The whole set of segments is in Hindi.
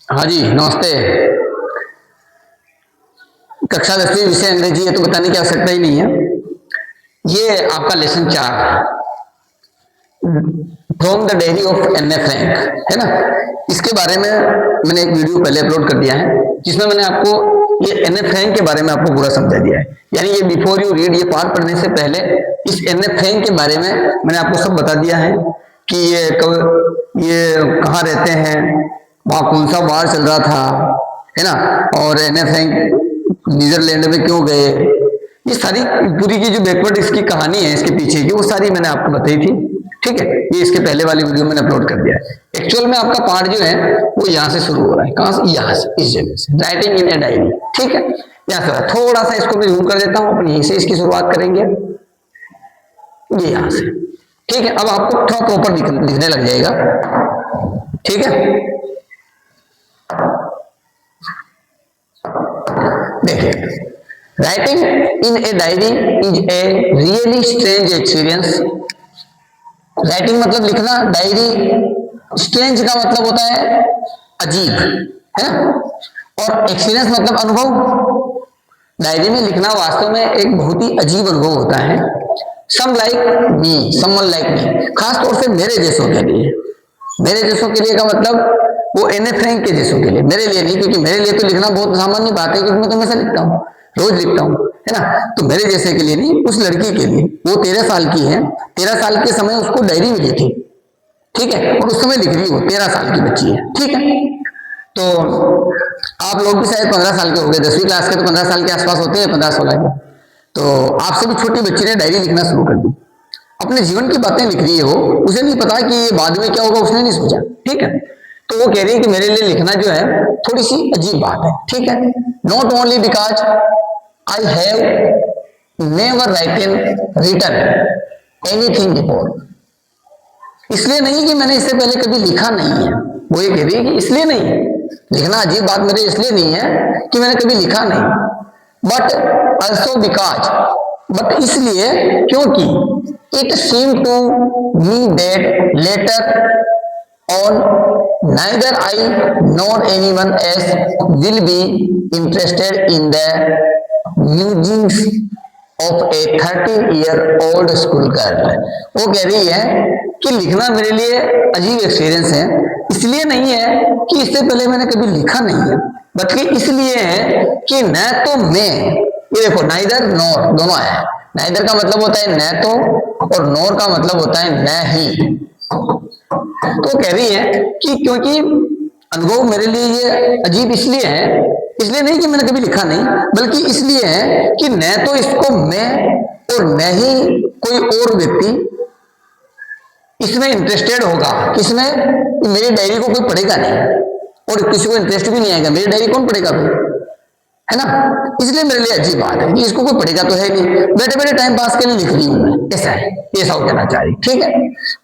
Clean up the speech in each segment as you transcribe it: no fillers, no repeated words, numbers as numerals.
हाँ जी, नमस्ते। कक्षा 10वीं विषय अंग्रेजी है तो बताने की आवश्यकता ही नहीं है। ये आपका lesson 4 from the diary of Anne a Frank है ना। इसके बारे में मैंने एक वीडियो पहले अपलोड कर दिया है जिसमें मैंने आपको ये एन ए फ्रैंक के बारे में आपको पूरा समझा दिया है। यानी ये बिफोर यू रीड, ये पाठ पढ़ने से पहले इस एन ए फ्रैंक के बारे में मैंने आपको सब बता दिया है कि ये कहाँ रहते हैं, वहाँ कौन सा वार चल रहा था, है ना, और एन ए फ्रैंक नीदरलैंड में क्यों गए। ये सारी पूरी की जो बैकवर्ड इसकी कहानी है इसके पीछे की, वो सारी मैंने आपको बताई थी। ठीक है, ये इसके पहले वाली वीडियो मैंने अपलोड कर दिया है। एक्चुअल में आपका पार्ट जो है वो यहाँ से शुरू हो रहा है। कहाँ से? यहाँ से, इस जगह से, राइटिंग इन ए डायरी। ठीक है, यहाँ से थोड़ा सा इसको मैं जूम कर देता हूँ, अपन यहीं से इसकी शुरुआत करेंगे, ये यहाँ से। ठीक है, अब आपको थोड़ा प्रॉपर दिखने लग जाएगा। ठीक है, देखिए, writing in a diary is a really strange experience. Writing मतलब लिखना, डायरी स्ट्रेंज का मतलब होता है अजीब, है ना, और एक्सपीरियंस मतलब अनुभव। डायरी में लिखना वास्तव में एक बहुत ही अजीब अनुभव होता है। Some like me, someone like me, खास तौर से मेरे जैसों के लिए। मेरे जैसों के लिए का मतलब वो एन ए फ्रैंक के जैसों के लिए, मेरे लिए नहीं, क्योंकि मेरे लिए तो लिखना बहुत सामान्य बात है, क्योंकि मैं तो हमेशा लिखता हूँ, रोज लिखता हूँ, है ना। तो मेरे जैसे के लिए नहीं, उस लड़की के लिए। वो 13 साल की है, 13 साल के समय उसको डायरी मिली थी। ठीक है, और उस समय लिख रही हो, 13 साल की बच्ची है। ठीक है, तो आप लोग भी शायद 15 साल के हो गए, 10वीं क्लास के तो 15 साल के आसपास होते हैं, 15-16 के। तो आपसे भी छोटी बच्ची ने डायरी लिखना शुरू कर दी, अपने जीवन की बातें लिख रही है। वो, उसे नहीं पता कि ये बाद में क्या होगा, उसने नहीं सोचा। ठीक है, तो वो कह रही है कि मेरे लिए लिखना जो है थोड़ी सी अजीब बात है। ठीक है, not only because I have never written anything before. इसलिए नहीं कि मैंने इससे पहले कभी लिखा नहीं है। वो ये कह रही है कि इसलिए नहीं, लिखना अजीब बात मेरे इसलिए नहीं है कि मैंने कभी लिखा नहीं, बट ऑल्सो बिकॉज, बट इसलिए क्योंकि it seem to me that later on neither I nor anyone else will be interested in the musings of a 13-year-old school girl। वो कह रही है कि लिखना मेरे लिए अजीब एक्सपीरियंस है, इसलिए नहीं है कि इससे पहले मैंने कभी लिखा नहीं है, बल्कि इसलिए है कि न तो मैं, ये देखो, नाइदर नोर दोनों है। नाइदर का मतलब होता है न तो, और नोर का मतलब होता है न ही। तो कह रही है कि क्योंकि अनुभव मेरे लिए ये अजीब इसलिए है, इसलिए नहीं कि मैंने कभी लिखा नहीं, बल्कि इसलिए है कि न तो इसको मैं और न ही कोई और व्यक्ति इसमें इंटरेस्टेड होगा। किसमें? मेरी डायरी को कोई पढ़ेगा नहीं, और किसी को इंटरेस्ट भी नहीं आएगा। मेरी डायरी कौन पढ़ेगा कोई, है ना। इसलिए मेरे लिए अजीब बात है कि इसको कोई पढ़ेगा तो है नहीं, बैठे बैठे टाइम पास के लिए लिख रही हूं मैं, ऐसा है, ऐसा हो कहना चाह रही। ठीक है,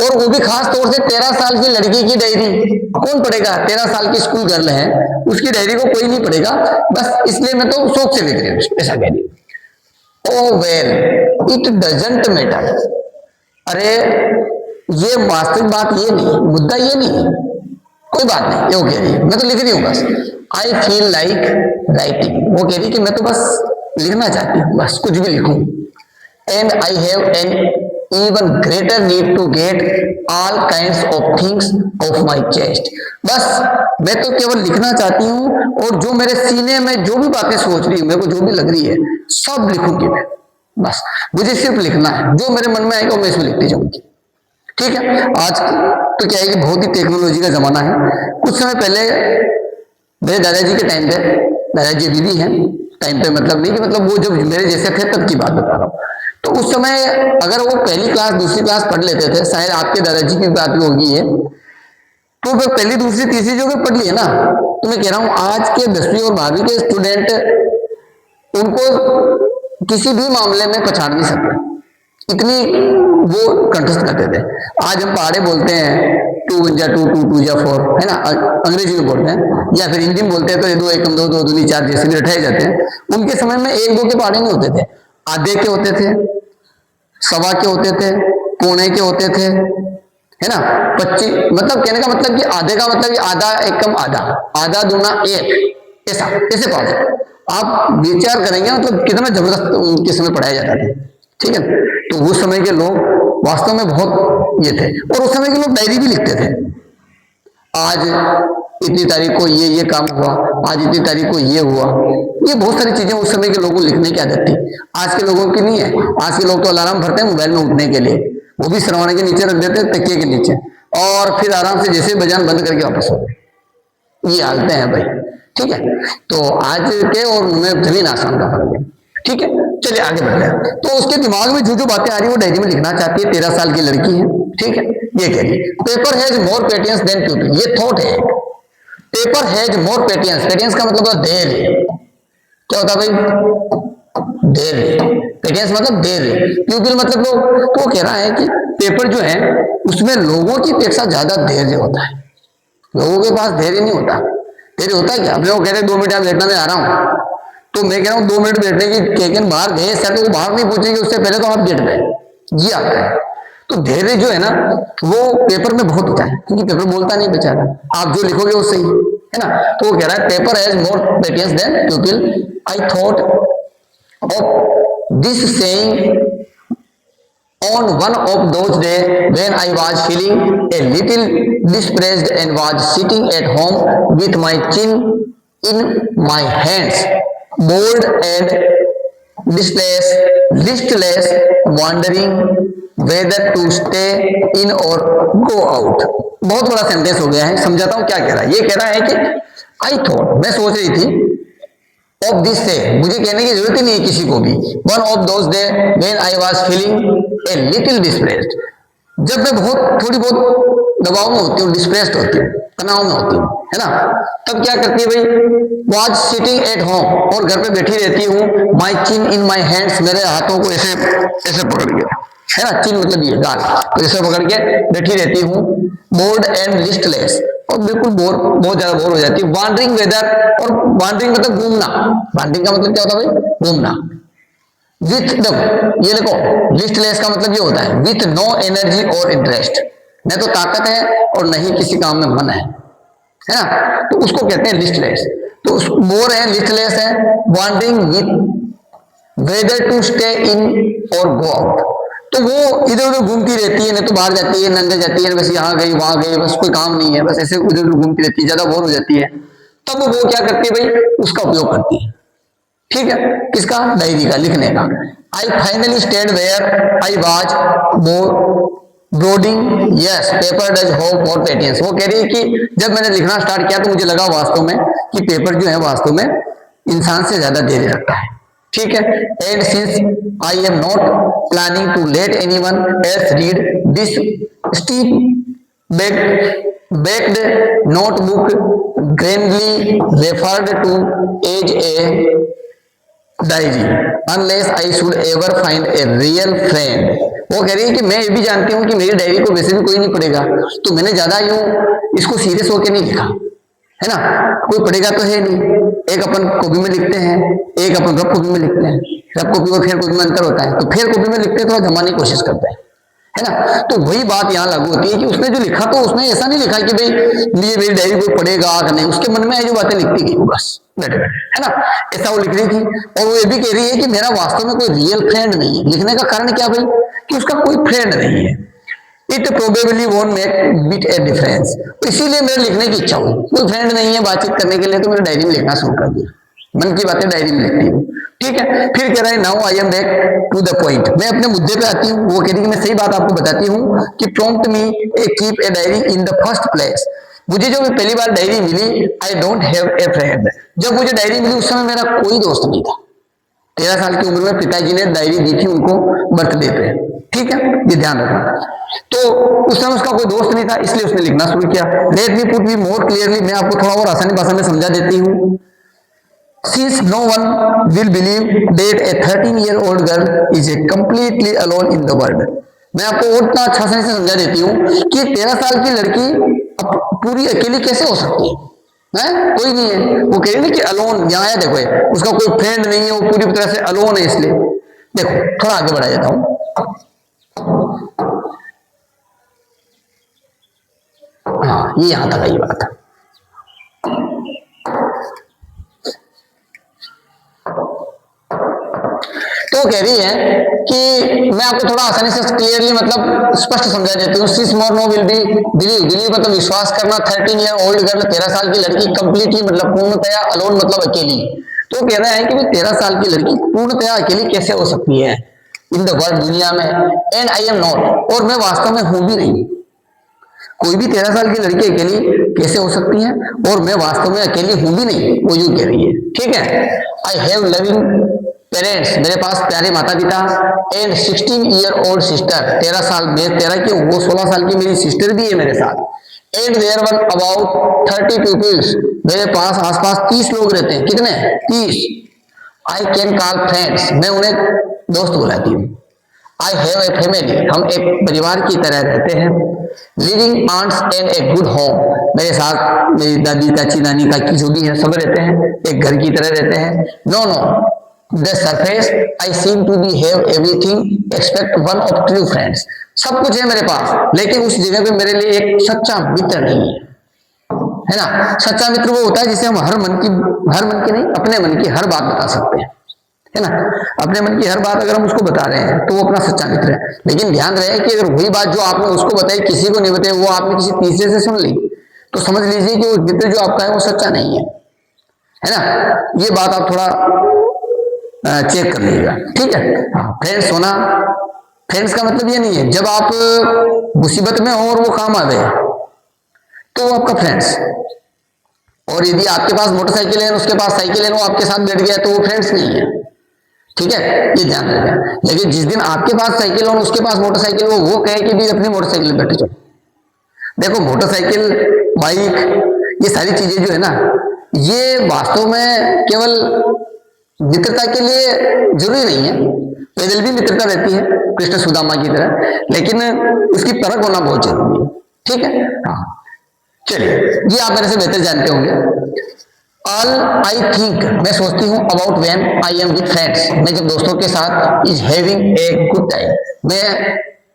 और वो भी खास तौर से 13 साल की लड़की की डायरी कौन पढ़ेगा? 13 साल की स्कूल गर्ल है, उसकी डायरी को कोई नहीं पढ़ेगा, बस इसलिए मैं तो शौक से लिख रही हूँ, ऐसा कह रही। ओ वेल इट डजंट मैटर। अरे ये वास्तविक बात ये नहीं, मुद्दा ये नहीं, कोई बात नहीं, ये वो कह रही है, मैं तो लिख रही हूँ बस। आई फील लाइक राइटिंग, वो कह रही कि मैं तो बस लिखना चाहती हूँ, बस कुछ भी लिखूं। And I have an even greater need to get all kinds of things off my chest. बस मैं तो केवल लिखना चाहती हूँ, और जो मेरे सीने में जो भी बातें सोच रही हूँ, मेरे को जो भी लग रही है, सब लिखूंगी मैं। बस मुझे सिर्फ लिखना है, जो मेरे मन में आएगा मैं इसमें लिखती जाऊंगी। ठीक है, आज तो क्या है कि बहुत ही टेक्नोलॉजी का जमाना है। कुछ समय पहले मेरे दादाजी के टाइम पे, दादाजी अभी भी हैं टाइम पे, मतलब नहीं कि मतलब वो जब मेरे जैसे थे तब की बात बता रहा हूँ। तो उस समय अगर वो पहली क्लास दूसरी क्लास पढ़ लेते थे, शायद आपके दादाजी की बात भी होगी है, तो वो पहली दूसरी तीसरी जो भी पढ़ लिए ना, तो मैं कह रहा हूँ आज के 10वीं और 12वीं के स्टूडेंट उनको किसी भी मामले में पछाड़ नहीं सकते, इतनी वो कंठस्थ करते थे। आज हम पहाड़े बोलते हैं, 2 1 जा 2 2 2 जा 4, है ना, अंग्रेजी में बोलते हैं, या फिर हिंदी में बोलते हैं तो 2 1 2 2 2 4 जैसे भी रटाए जाते हैं। उनके समय में 1 2 के पहाड़े नहीं होते थे, आधे के होते थे, सवा के होते थे, पौने के होते थे, है ना। 25 मतलब कहने का मतलब कि आधे का मतलब कि आधा एक कम आधा, आधा दूना एक, ऐसा ऐसे पढ़ो आप विचार करेंगे मतलब कितना जबरदस्त उनके समय पढ़ाया जाता था। ठीक है, तो उस समय के लोग वास्तव में बहुत ये थे, और उस समय के लोग डायरी भी लिखते थे। आज इतनी तारीख को ये काम हुआ, आज इतनी तारीख को ये हुआ, ये बहुत सारी चीजें उस समय के लोगों को लिखने की आदत थी। आज के लोगों की नहीं है। आज के लोग तो अलार्म भरते हैं मोबाइल में उठने के लिए, वो भी सरवाने के नीचे रख देते हैं, तकिए के नीचे, और फिर आराम से जैसे बजान बंद करके वापस हो गए। ये हालतें हैं भाई। ठीक है, तो आज के और उनमें जमीन आसमान का फर्क है। ठीक है, चलिए आगे बढ़ते हैं। तो उसके दिमाग में जो जो बातें आ रही है वो डायरी में लिखना चाहती है। 13 साल की लड़की है। ठीक है, ये कह रही है paper has more patience than pupil. ये थॉट है, पेपर हैज मोर पेटियंस। पेटियंस का मतलब होता है देर। क्या होता है भाई? देर। पेटियंस मतलब देर, प्यूपिल मतलब लोग। तो कह रहा है कि पेपर जो है उसमें लोगों की अपेक्षा ज्यादा धैर्य होता है। लोगों के पास धैर्य नहीं होता। धैर्य होता है क्या? अपने वो कह रहे 2 मिनट यहाँ बैठना, मैं आ रहा हूँ, तो मैं कह रहा हूँ 2 मिनट बैठने की, लेकिन बाहर गए सर तो बाहर नहीं पूछेंगे, उससे पहले तो आप गेट पे। ये आता है। तो धैर्य जो है ना वो पेपर में बहुत होता है, क्योंकि पेपर बोलता नहीं बेचारा, आप जो लिखोगे वो सही है ना। तो वो कह रहा है paper has more patience than pupil. I thought of this saying on one of those days when I was feeling a little depressed and was sitting at home with my chin in my hands, bored and listless, wondering whether to stay in or go out। बहुत बड़ा सेंटेंस हो गया है, समझाता हूं क्या कह रहा है। ये कह रहा है कि आई थॉट, मैं सोच रही थी, ऑफ दिस डे, मुझे कहने की जरूरत ही नहीं है किसी को भी, one of those day when I was feeling a little depressed, जब मैं बहुत थोड़ी बहुत दबाव में होती हूँ, डिस्प्रेस्ड होती हूँ, तनाव में होती हूँ, है ना। तब क्या करती है भाई? वाज सिटिंग एट होम, और घर पे बैठी रहती हूँ, माई चिन इन माई हैंड्स, मेरे हाथों को ऐसे ऐसे पकड़ के, है ना। चिन मतलब ये गाल, तो ऐसे पकड़ के बैठी रहती हूँ, बोर्ड एंड लिस्टलेस, और बिल्कुल बोर, बहुत ज्यादा बोर हो जाती है। वॉन्डरिंग वेदर, और वॉन्डरिंग मतलब घूमना, वॉन्डरिंग का मतलब क्या होता है भाई? घूमना। विथ, देखो ये लिखो, लिस्टलेस का मतलब ये होता है विथ नो एनर्जी और इंटरेस्ट, न तो ताकत है और न ही किसी काम में मन है ना, तो उसको कहते हैं लिस्टलेस। तो बोर है, लिस्टलेस है, wondering with whether to stay in or go out, तो वो इधर उधर घूमती रहती है, न तो बाहर जाती है न अंदर जाती है, बस यहाँ गई वहां गई, बस कोई काम नहीं है, बस ऐसे उधर उधर घूमती रहती है, ज्यादा बोर हो जाती है। तब वो क्या करती है भाई? उसका उपयोग करती है। ठीक है, किसका? डायरी का, लिखने का। I finally stayed where I was brooding, yes paper does hope for patience. वो कह रही है कि जब मैंने लिखना स्टार्ट किया तो मुझे लगा वास्तव में कि पेपर जो है वास्तव में इंसान से ज्यादा धैर्य रखता है। ठीक है, and since I am not planning to let anyone else read this steep baked notebook grandly referred to as a diary unless I should ever find a real friend। वो कह रही है कि मैं ये भी जानती हूँ कि मेरी डायरी को वैसे भी कोई नहीं पढ़ेगा, तो मैंने ज्यादा यूं इसको सीरियस होकर नहीं लिखा, है ना। कोई पढ़ेगा तो है नहीं, एक अपन कॉपी में लिखते हैं, एक अपन रफ कॉपी में लिखते हैं। रफ कॉपी और फेयर कॉपी में अंतर होता है, तो फेयर कॉपी में लिखते हैं थोड़ा जमाने की कोशिश करते हैं, है ना। तो वही बात यहाँ लागू होती है कि उसने जो लिखा तो उसने ऐसा नहीं लिखा कि भाई लिए मेरी डायरी कोई पढ़ेगा कि नहीं, उसके मन में जो बातें लिखती गई बस, है ना, ऐसा वो लिख रही थी। और वो ये भी कह रही है कि मेरा वास्तव में कोई रियल फ्रेंड नहीं है। लिखने का कारण क्या भाई? कि उसका कोई फ्रेंड नहीं है। It probably won't make bit A difference, इसीलिए मेरे लिखने की इच्छा हुई। कोई फ्रेंड नहीं है बातचीत करने के लिए, तो मैंने डायरी में लिखना शुरू कर दिया, मन की बातें डायरी में लिखती हूँ। ठीक है, फिर कह रहा है now I am back to the point, मैं अपने मुद्दे पे आती हूँ। वो कह रही है मैं सही बात आपको बताती हूँ कि prompt me a keep a diary in the first place. मुझे जो पहली बार डायरी मिली, I don't have a friend, जब मुझे डायरी मिली उस समय मेरा कोई दोस्त नहीं था। 13 साल की उम्र में पिताजी ने डायरी दी थी उनको बर्थडे पे। ठीक है, ये ध्यान रखना। तो उस समय उसका कोई दोस्त नहीं था, इसलिए उसने लिखना शुरू किया। Let me put me more clearly, मैं आपको थोड़ा और आसानी भाषा में समझा देती हूँ। Since no one will believe that a 13-year-old girl is a completely alone in the world, मैं आपको और इतना अच्छा से समझा देती हूँ कि 13 साल की लड़की पूरी अकेली कैसे हो सकती है? कोई नहीं है। वो कह रही ना कि अलोन, यहाँ आया देखो, उसका कोई फ्रेंड नहीं है, वो पूरी तरह से अलोन है। इसलिए देखो थोड़ा आगे बढ़ा जाता हूँ। हाँ, ये यहां तक आई बात। तो कह रही है कि मैं आपको थोड़ा आसानी से क्लियरली मतलब स्पष्ट समझा देती हूँ। This more no will be believe, believe मतलब विश्वास करना। 13 ईयर ओल्ड गर्ल, 13 साल की लड़की, कंप्लीटली मतलब पूर्णतया, अलोन मतलब अकेली। तो कह रहा है कि 13 साल की लड़की पूर्णतया अकेली कैसे हो सकती है इन द वर्ल्ड, दुनिया में। एंड आई एम नॉट, और मैं वास्तव में हूं भी नहीं। कोई भी 13 साल की लड़की अकेली कैसे हो सकती है, और मैं वास्तव में अकेली हूं भी नहीं, वो यूं कह रही है। ठीक है। आई हैव लविंग पेरेंट्स, मेरे पास प्यारे माता पिता। एंड 16 ईयर ओल्ड सिस्टर, 13 साल में 13 क्यों, वो 16 साल की मेरी सिस्टर भी है मेरे साथ। And there one about 30 peoples, मेरे पास आसपास 30 लोग रहते हैं। कितने? 30। आई कैन कॉल फ्रेंड्स, मैं उन्हें दोस्त बुलाती हूँ। आई हैव ए फैमिली, हम एक परिवार की तरह रहते हैं। Living aunts and a good home, मेरे साथ मेरी दादी, चाची, नानी, काकी जो भी है सब रहते हैं, एक घर की तरह रहते हैं। No no, the surface I seem to be have everything expect one of true friends, सब कुछ है मेरे पास, लेकिन उस जगह पे मेरे लिए एक सच्चा मित्र नहीं है ना। सच्चा मित्र वो होता है जिसे हम हर मन की नहीं, अपने मन की हर बात बता सकते हैं, है ना। अपने मन की हर बात अगर हम उसको बता रहे हैं तो वो अपना सच्चा मित्र है। लेकिन ध्यान रहे कि अगर वही बात जो आपने उसको बताई किसी को नहीं बताई, वो आपने किसी तीसरे से सुन ली, तो समझ लीजिए कि वो मित्र जो आपका है वो सच्चा नहीं है ना। ये बात आप थोड़ा चेक कर लीजिएगा। ठीक है। फ्रेंड्स होना, फ्रेंड्स का मतलब ये नहीं है जब आप मुसीबत में हो और वो काम आ गए तो वो आपका फ्रेंड्स, और यदि आपके पास मोटरसाइकिल है, उसके पास साइकिल है, वो आपके साथ बैठ गया तो वो फ्रेंड्स नहीं है। ठीक है, ये ध्यान रखना। लेकिन जिस दिन आपके पास साइकिल और उसके पास मोटरसाइकिल, वो कहे कि भी अपनी मोटरसाइकिल बैठे जाओ। देखो मोटरसाइकिल, बाइक, ये सारी चीजें जो है ना, ये वास्तव में केवल मित्रता के लिए जरूरी नहीं है। पैदल भी मित्रता रहती है कृष्ण सुदामा की तरह, लेकिन उसकी परख होना बहुत जरूरी है। ठीक है। हाँ चलिए, ये आप मेरे से बेहतर जानते होंगे। ऑल आई थिंक, मैं सोचती हूँ, about when I am with friends, मैं जब दोस्तों के साथ, is having a good time, मैं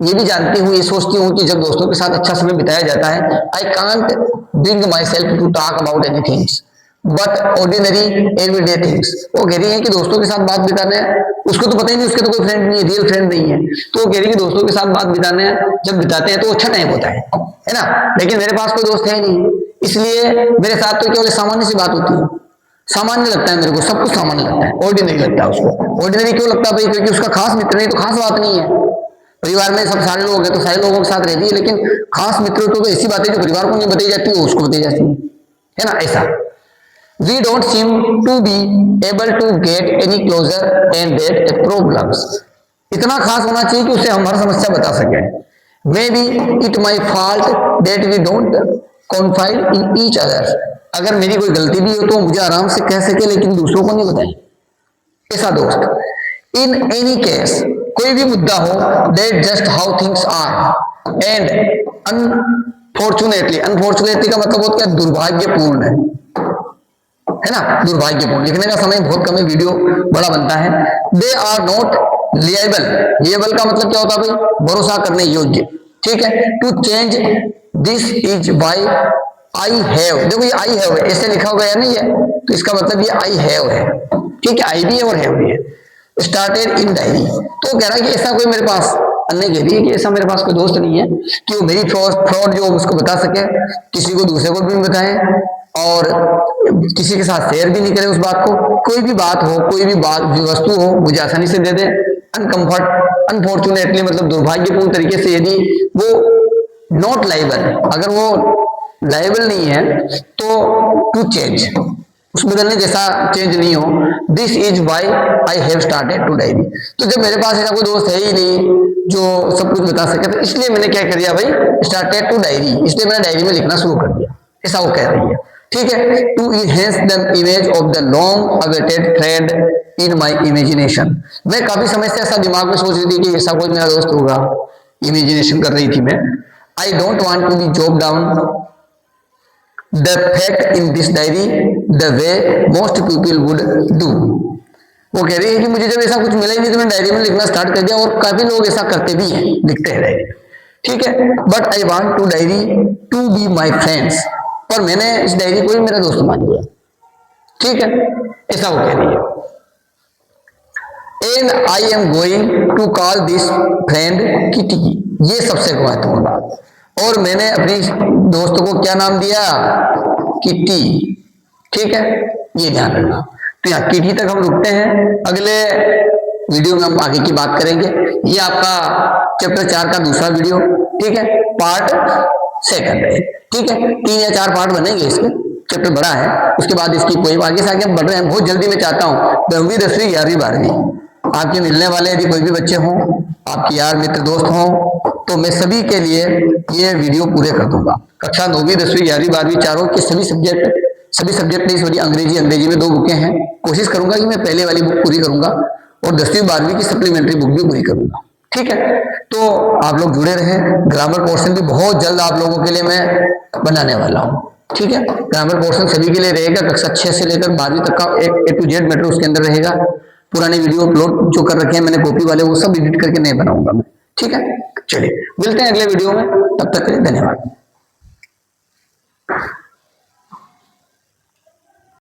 ये भी जानती हूँ, ये सोचती हूँ कि जब दोस्तों के साथ अच्छा समय बिताया जाता है, I can't bring myself to talk about any things but ordinary everyday things. वो कह रही है कि दोस्तों के साथ बात बिताने, उसको तो पता ही नहीं, उसके तो कोई फ्रेंड नहीं है, रियल फ्रेंड नहीं है, तो वो कह रही है कि दोस्तों के साथ बात बिताने जब बिताते हैं तो अच्छा टाइम होता है ना। लेकिन मेरे पास कोई दोस्त है नहीं, इसलिए मेरे साथ तो केवल सामान्य सी बात होती है। सामान्य लगता है मेरे को, सब कुछ सामान्य लगता है, ऑर्डिनरी लगता है उसको। ऑर्डिनरी क्यों लगता है भाई? क्योंकि उसका खास मित्र नहीं तो खास बात नहीं है। परिवार में सब सारे लोग हैं तो सारे लोगों के साथ रहती है, लेकिन खास मित्र तो ऐसी बातें जो परिवार को नहीं बताई जाती वो उसको बताई जाती है ना, ऐसा। We don't seem to be able to get any closer and that problems, इतना खास होना चाहिए कि उसे हम हर समस्या बता सकें। Maybe it my fault that we don't confide in each other, अगर मेरी कोई गलती भी हो तो मुझे आराम से कह सके लेकिन दूसरों को नहीं बताए, ऐसा दोस्त। इन एनी केस, कोई भी मुद्दा हो, that just how things are and unfortunately, unfortunately का मतलब होता है दुर्भाग्यपूर्ण है ना, दुर्भाग्यपूर्ण। लिखने का समय बहुत कम है, वीडियो बड़ा बनता है। They are not liable, liable का मतलब क्या होता है भाई? भरोसा करने योग्य। ठीक है। To change this is by I have, देखो ये आई हैव है, ऐसे लिखा हुआ है नहीं है, तो इसका मतलब ये आई हैव है। ठीक है, आई भी है और हैव भी है। स्टार्टेड इन डायरी, तो कह रहा है कि ऐसा कोई मेरे पास, अन्य कह रही है कि ऐसा मेरे पास कोई दोस्त नहीं है कि वो मेरी फ्रॉड जो उसको बता सके, किसी को दूसरे को भी बताए और किसी के साथ शेयर भी नहीं करे उस बात को। कोई भी बात हो, कोई भी बात वस्तु हो, मुझे आसानी से दे दे। अनफॉर्चुनेटली मतलब दुर्भाग्यपूर्ण तरीके से, यदि वो नॉट लाइबल, अगर वो लाइबल नहीं है तो टू चेंज, उस बदलने जैसा चेंज नहीं हो। This is why I have started to diary, तो जब मेरे पास ऐसा कोई दोस्त है ही नहीं जो सब कुछ बता सके, तो इसलिए मैंने क्या कर दिया भाई, स्टार्टेड टू डायरी, इसलिए मैंने डायरी में लिखना शुरू कर दिया, ऐसा वो कह रही है। ठीक है। To enhance the image of the long awaited friend in my imagination, मैं काफी समय से ऐसा दिमाग में सोच रही थी कि ऐसा कोई मेरा दोस्त होगा, इमेजिनेशन कर रही थी मैं। I don't want to be jot down the fact in this diary the way most people would do, वो कह रही है कि मुझे जब ऐसा कुछ मिला ही नहीं तो मैंने डायरी में लिखना स्टार्ट कर दिया, और काफी लोग ऐसा करते भी हैं, लिखते हैं डायरी। ठीक है। But I want to diary to be my friends, पर मैंने इस डायरी को ही मेरा दोस्त मान लिया, ठीक है, ऐसा वो कह रही है। And I am going to call this friend Kitty, ये सबसे महत्वपूर्ण बात, और मैंने अपनी दोस्त को क्या नाम दिया, किटी, ठीक है, ये ध्यान रखना। तो यहाँ किटी तक हम रुकते हैं, अगले वीडियो में हम आगे की बात करेंगे। ये आपका चैप्टर 4 का दूसरा वीडियो, ठीक है, पार्ट सेकंड है, ठीक है। 3 या 4 पार्ट बनेंगे इसके, चैप्टर बड़ा है, उसके बाद इसकी कोई आगे से आगे हम बढ़ रहे हैं। बहुत जल्दी मैं चाहता हूँ 9वीं 10वीं 11वीं 12वीं आपके मिलने वाले यदि कोई भी बच्चे हों, आपके यार मित्र दोस्त हों, तो मैं सभी के लिए ये वीडियो पूरे कर दूंगा। कक्षा 9वीं 10वीं 11वीं 12वीं चारों के सभी सब्जेक्ट नहीं, सॉरी, अंग्रेजी में 2 बुकें हैं। कोशिश करूंगा कि मैं पहले वाली बुक पूरी करूंगा और 10वीं 12वीं की सप्लीमेंट्री बुक भी पूरी करूंगा, ठीक है। तो आप लोग जुड़े रहें। ग्रामर पोर्शन भी बहुत जल्द आप लोगों के लिए मैं बनाने वाला हूँ, ठीक है। ग्रामर पोर्शन सभी के लिए रहेगा, कक्षा 6 से लेकर 12वीं तक का एक A to Z मैटर उसके अंदर रहेगा। पुराने वीडियो अपलोड जो कर रखे हैं मैंने कॉपी वाले, वो सब एडिट करके नहीं बनाऊंगा मैं, ठीक है। चलिए मिलते हैं अगले वीडियो में, तब तक के लिए धन्यवाद।